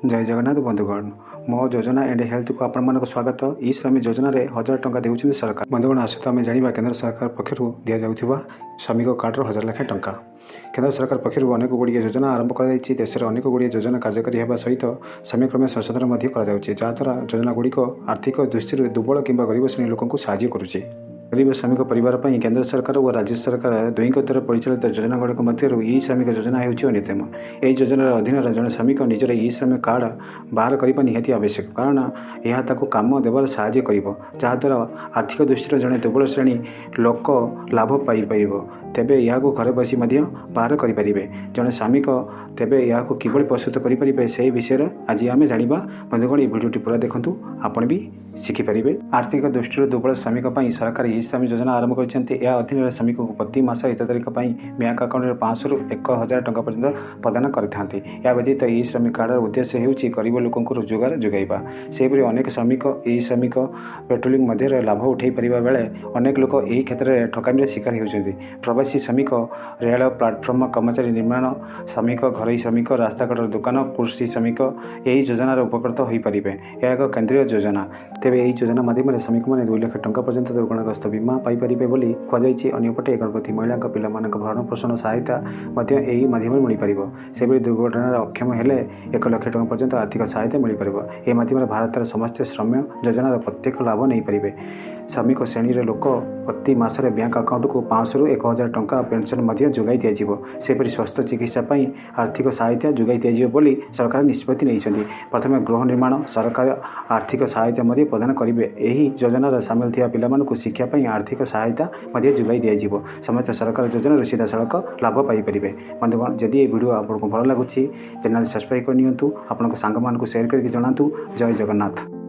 जय जगन्नाथ बंधुगण मो योजना एंड हेल्थ को आपण मानक स्वागत। ई श्रमिक योजना रे 1000 टंका देउछन सरकार। बंधुगण आसत आम जाना केंद्र सरकार पक्षर दि जाउथिबा श्रमिक कार्डर 1000 लाख टंका। केंद्र सरकार पक्षर अनेक गुड़िया योजना आरंभ कर देश में अनेक गुड़िया योजना कार्यकारी होगा सहित समयक्रमे संशोधन जहाँद्वारा योजना गुड़िक आर्थिक दृष्टि दुर्बल कि गरीब श्रेणी लोक साहय करुचे। गरीब श्रमिक परिवार पर केंद्र सरकार और राज्य सरकार दुईक द्वारा परिचालित योजना गुड़िक मध्य ई श्रमिक योजना होती अन्यतम। यह योजना अधीन जड़े श्रमिक निजर ई श्रमिक कार्ड बाहर करने निहाती आवश्यक, कारण यह ताको काम देवार साहाय्य करिवो, जहाँद्वारा आर्थिक दृष्टि जड़े दुर्बल श्रेणी लोक लाभ पाइपर। तेबे यह घर बसी बाहर करें जड़े श्रमिक तेबे यह किभली प्रस्तुत करें से विषय आज आम जाना। बंधुगण भिडियोटी पूरा देखूँ, आपण भी शिखिपारे। आर्थिक दृष्टि दुर्बल श्रमिक सरकार ई श्रमिक योजना आरंभ कर अधीन श्रमिक को प्रति मास 1 तारिख बैंक अकाउंट में 500 ରୁ 1000 टंका पर्यंत प्रदान करते। या व्यतीत ई श्रमिक कार्डर उद्देश्य होगी गरीब लोक रोजगार जोगाइबा। सेपरि अनेक श्रमिक ई श्रमिक पेट्रोलिंग मध्य लाभ उठाई पारिबा बेले अनेक लोक यही क्षेत्र में ठकामी शिकार होती। प्रवासी श्रमिक, रेल प्लाटफर्म कर्मचारी, निर्माण श्रमिक, घरोई श्रमिक, रास्ताघाट दुकान, कृषि श्रमिक यही योजनार उपकृत हो पारे। यह एक केंद्रीय योजना। तेबे यही योजना माध्यम श्रमिक मैंने 2 लाख टंका पर्यंत दुर्घटनाग्रस्त बीमा पाइपर बोली कहुई। अन्यपटे गर्भवती महिला पिला भरण पोषण सहायता यही माध्यम मिल पार। से दुर्घटनार अक्षम हेले 1 लाख टंका पर्यंत आर्थिक सहायता मिल पार। यह माध्यम भारत समस्त श्रम्य योजनार प्रत्येक लाभ नहीं पारे। श्रमिक श्रेणी लोक प्रति मासरे बैंक अकाउंट को 500 ରୁ 1000 टंका पेंशन जोगाई दिपरि स्वास्थ्य चिकित्सा आर्थिक सहायता जोगाई दिली सरकार निष्पत्ति नहीं। प्रथम गृह निर्माण सरकार आर्थिक सहायता प्रदान करेंगे। यही योजनार सामिल थी पिला शिक्षा आर्थिक सहायता जोगाई दिज्व। समस्त सरकार योजन सीधा सड़क लाभ पाइपर। बंधुगण जदि ये वीडियो आपको भल लगुच चैनल सब्सक्राइब करनी, आपण सांग मान शेयर करके जनातु। जय जगन्नाथ।